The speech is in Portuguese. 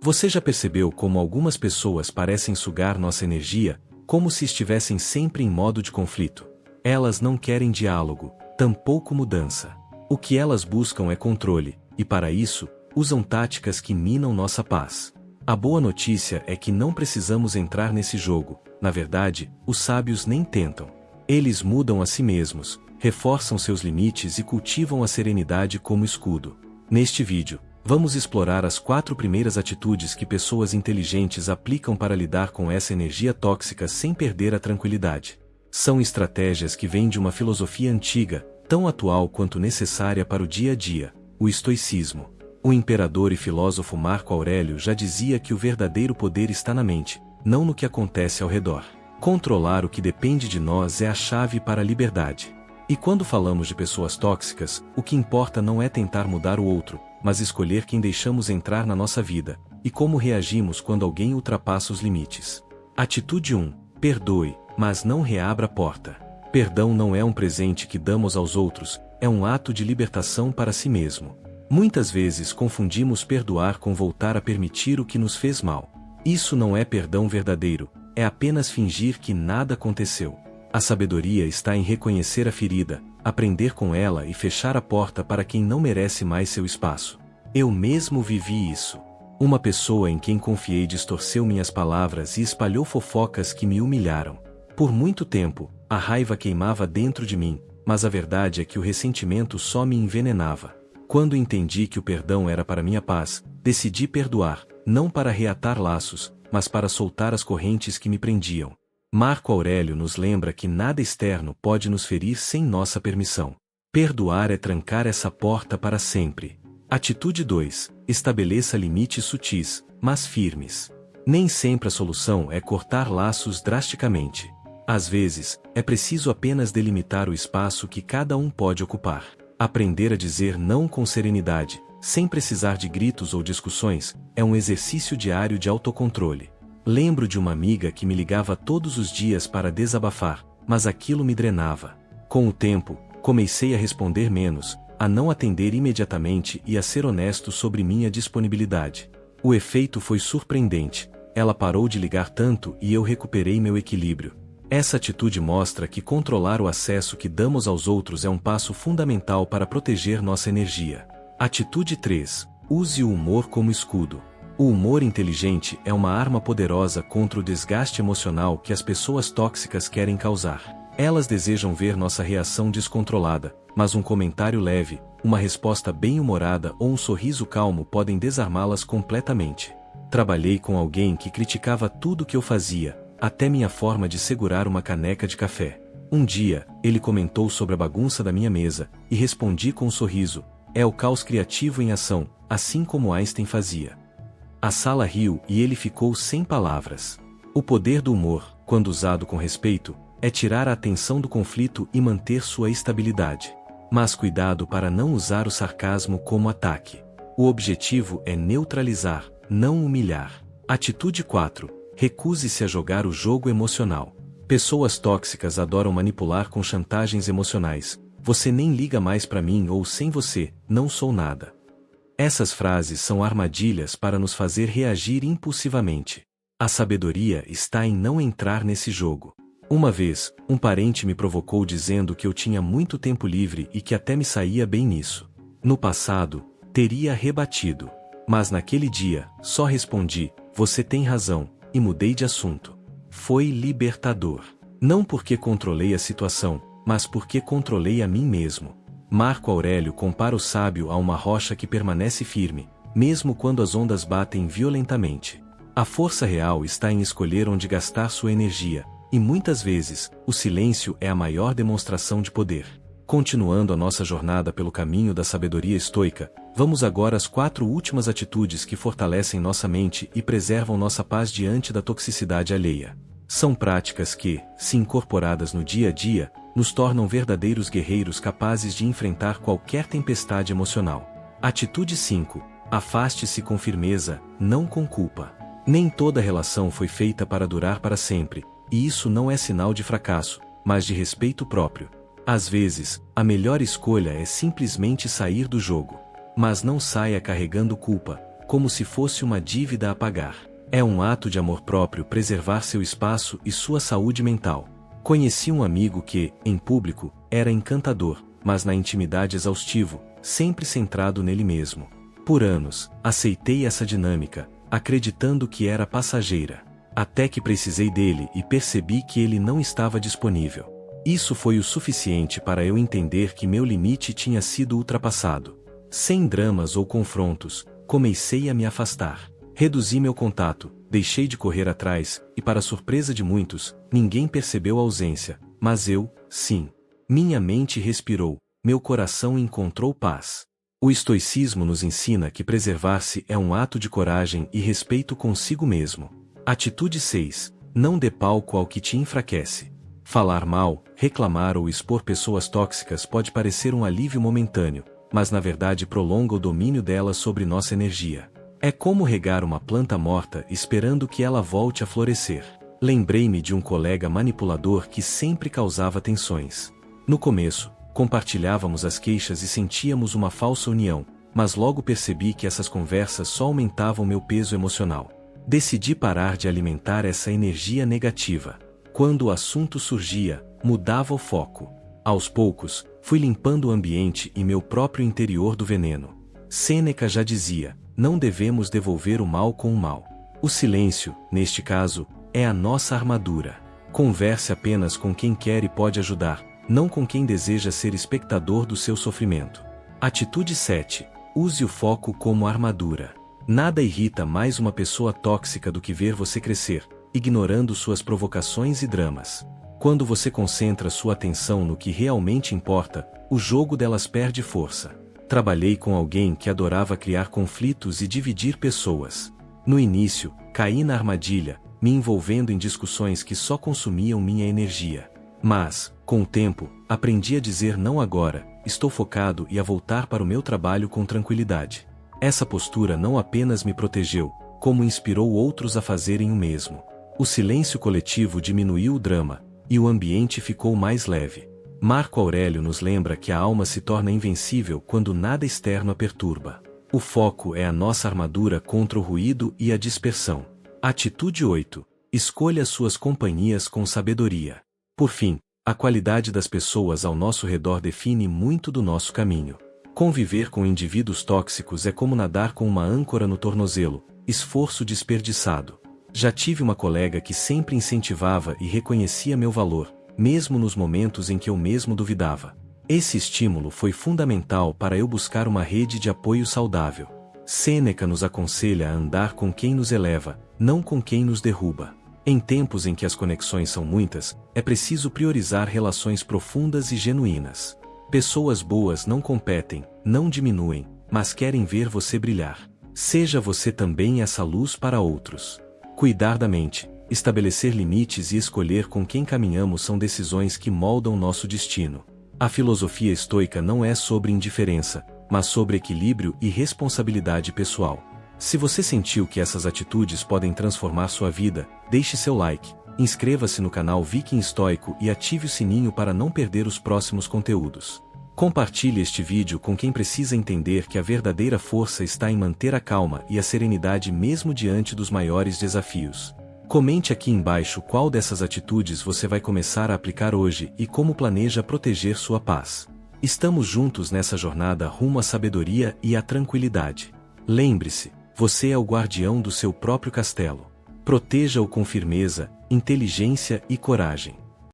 Você já percebeu como algumas pessoas parecem sugar nossa energia, como se estivessem sempre em modo de conflito? Elas não querem diálogo, tampouco mudança. O que elas buscam é controle, e para isso, usam táticas que minam nossa paz. A boa notícia é que não precisamos entrar nesse jogo. Na verdade, os sábios nem tentam. Eles mudam a si mesmos, reforçam seus limites e cultivam a serenidade como escudo. Neste vídeo, vamos explorar as 4 primeiras atitudes que pessoas inteligentes aplicam para lidar com essa energia tóxica sem perder a tranquilidade. São estratégias que vêm de uma filosofia antiga, tão atual quanto necessária para o dia a dia, o estoicismo. O imperador e filósofo Marco Aurélio já dizia que o verdadeiro poder está na mente, não no que acontece ao redor. Controlar o que depende de nós é a chave para a liberdade. E quando falamos de pessoas tóxicas, o que importa não é tentar mudar o outro, mas escolher quem deixamos entrar na nossa vida, e como reagimos quando alguém ultrapassa os limites. Atitude 1. Perdoe, mas não reabra a porta. Perdão não é um presente que damos aos outros, é um ato de libertação para si mesmo. Muitas vezes confundimos perdoar com voltar a permitir o que nos fez mal. Isso não é perdão verdadeiro, é apenas fingir que nada aconteceu. A sabedoria está em reconhecer a ferida, aprender com ela e fechar a porta para quem não merece mais seu espaço. Eu mesmo vivi isso. Uma pessoa em quem confiei distorceu minhas palavras e espalhou fofocas que me humilharam. Por muito tempo, a raiva queimava dentro de mim, mas a verdade é que o ressentimento só me envenenava. Quando entendi que o perdão era para minha paz, decidi perdoar, não para reatar laços, mas para soltar as correntes que me prendiam. Marco Aurélio nos lembra que nada externo pode nos ferir sem nossa permissão. Perdoar é trancar essa porta para sempre. Atitude 2. Estabeleça limites sutis, mas firmes. Nem sempre a solução é cortar laços drasticamente. Às vezes, é preciso apenas delimitar o espaço que cada um pode ocupar. Aprender a dizer não com serenidade, sem precisar de gritos ou discussões, é um exercício diário de autocontrole. Lembro de uma amiga que me ligava todos os dias para desabafar, mas aquilo me drenava. Com o tempo, comecei a responder menos, a não atender imediatamente e a ser honesto sobre minha disponibilidade. O efeito foi surpreendente, ela parou de ligar tanto e eu recuperei meu equilíbrio. Essa atitude mostra que controlar o acesso que damos aos outros é um passo fundamental para proteger nossa energia. Atitude 3. Use o humor como escudo. O humor inteligente é uma arma poderosa contra o desgaste emocional que as pessoas tóxicas querem causar. Elas desejam ver nossa reação descontrolada, mas um comentário leve, uma resposta bem-humorada ou um sorriso calmo podem desarmá-las completamente. Trabalhei com alguém que criticava tudo que eu fazia, até minha forma de segurar uma caneca de café. Um dia, ele comentou sobre a bagunça da minha mesa, e respondi com um sorriso: é o caos criativo em ação, assim como Einstein fazia. A sala riu e ele ficou sem palavras. O poder do humor, quando usado com respeito, é tirar a atenção do conflito e manter sua estabilidade. Mas cuidado para não usar o sarcasmo como ataque. O objetivo é neutralizar, não humilhar. Atitude 4. Recuse-se a jogar o jogo emocional. Pessoas tóxicas adoram manipular com chantagens emocionais. Você nem liga mais para mim ou sem você, não sou nada. Essas frases são armadilhas para nos fazer reagir impulsivamente. A sabedoria está em não entrar nesse jogo. Uma vez, um parente me provocou dizendo que eu tinha muito tempo livre e que até me saía bem nisso. No passado, teria rebatido. Mas naquele dia, só respondi: você tem razão, e mudei de assunto. Foi libertador. Não porque controlei a situação, mas porque controlei a mim mesmo. Marco Aurélio compara o sábio a uma rocha que permanece firme, mesmo quando as ondas batem violentamente. A força real está em escolher onde gastar sua energia, e muitas vezes, o silêncio é a maior demonstração de poder. Continuando a nossa jornada pelo caminho da sabedoria estoica, vamos agora às 4 últimas atitudes que fortalecem nossa mente e preservam nossa paz diante da toxicidade alheia. São práticas que, se incorporadas no dia a dia, nos tornam verdadeiros guerreiros capazes de enfrentar qualquer tempestade emocional. Atitude 5. Afaste-se com firmeza, não com culpa. Nem toda relação foi feita para durar para sempre, e isso não é sinal de fracasso, mas de respeito próprio. Às vezes, a melhor escolha é simplesmente sair do jogo. Mas não saia carregando culpa. como se fosse uma dívida a pagar. É um ato de amor próprio preservar seu espaço e sua saúde mental. Conheci um amigo que, em público, era encantador, mas na intimidade exaustivo, sempre centrado nele mesmo. Por anos, aceitei essa dinâmica, acreditando que era passageira. Até que precisei dele e percebi que ele não estava disponível. Isso foi o suficiente para eu entender que meu limite tinha sido ultrapassado. Sem dramas ou confrontos, comecei a me afastar. Reduzi meu contato, deixei de correr atrás, e para surpresa de muitos, ninguém percebeu a ausência, mas eu, sim. Minha mente respirou, meu coração encontrou paz. O estoicismo nos ensina que preservar-se é um ato de coragem e respeito consigo mesmo. Atitude 6. Não dê palco ao que te enfraquece. Falar mal, reclamar ou expor pessoas tóxicas pode parecer um alívio momentâneo, mas na verdade prolonga o domínio delas sobre nossa energia. É como regar uma planta morta esperando que ela volte a florescer. Lembrei-me de um colega manipulador que sempre causava tensões. No começo, compartilhávamos as queixas e sentíamos uma falsa união, mas logo percebi que essas conversas só aumentavam meu peso emocional. Decidi parar de alimentar essa energia negativa. Quando o assunto surgia, mudava o foco. Aos poucos, fui limpando o ambiente e meu próprio interior do veneno. Sêneca já dizia: não devemos devolver o mal com o mal. O silêncio, neste caso, é a nossa armadura. Converse apenas com quem quer e pode ajudar, não com quem deseja ser espectador do seu sofrimento. Atitude 7. Use o foco como armadura. Nada irrita mais uma pessoa tóxica do que ver você crescer, ignorando suas provocações e dramas. Quando você concentra sua atenção no que realmente importa, o jogo delas perde força. Trabalhei com alguém que adorava criar conflitos e dividir pessoas. No início, caí na armadilha, me envolvendo em discussões que só consumiam minha energia. Mas, com o tempo, aprendi a dizer não agora, estou focado e a voltar para o meu trabalho com tranquilidade. Essa postura não apenas me protegeu, como inspirou outros a fazerem o mesmo. O silêncio coletivo diminuiu o drama, e o ambiente ficou mais leve. Marco Aurélio nos lembra que a alma se torna invencível quando nada externo a perturba. O foco é a nossa armadura contra o ruído e a dispersão. Atitude 8. Escolha suas companhias com sabedoria. Por fim, a qualidade das pessoas ao nosso redor define muito do nosso caminho. Conviver com indivíduos tóxicos é como nadar com uma âncora no tornozelo, esforço desperdiçado. Já tive uma colega que sempre incentivava e reconhecia meu valor, mesmo nos momentos em que eu mesmo duvidava. Esse estímulo foi fundamental para eu buscar uma rede de apoio saudável. Sêneca nos aconselha a andar com quem nos eleva, não com quem nos derruba. Em tempos em que as conexões são muitas, é preciso priorizar relações profundas e genuínas. Pessoas boas não competem, não diminuem, mas querem ver você brilhar. Seja você também essa luz para outros. Cuidar da mente, estabelecer limites e escolher com quem caminhamos são decisões que moldam nosso destino. A filosofia estoica não é sobre indiferença, mas sobre equilíbrio e responsabilidade pessoal. Se você sentiu que essas atitudes podem transformar sua vida, deixe seu like, inscreva-se no canal Viking Estoico e ative o sininho para não perder os próximos conteúdos. Compartilhe este vídeo com quem precisa entender que a verdadeira força está em manter a calma e a serenidade mesmo diante dos maiores desafios. Comente aqui embaixo qual dessas atitudes você vai começar a aplicar hoje e como planeja proteger sua paz. Estamos juntos nessa jornada rumo à sabedoria e à tranquilidade. Lembre-se, você é o guardião do seu próprio castelo. Proteja-o com firmeza, inteligência e coragem.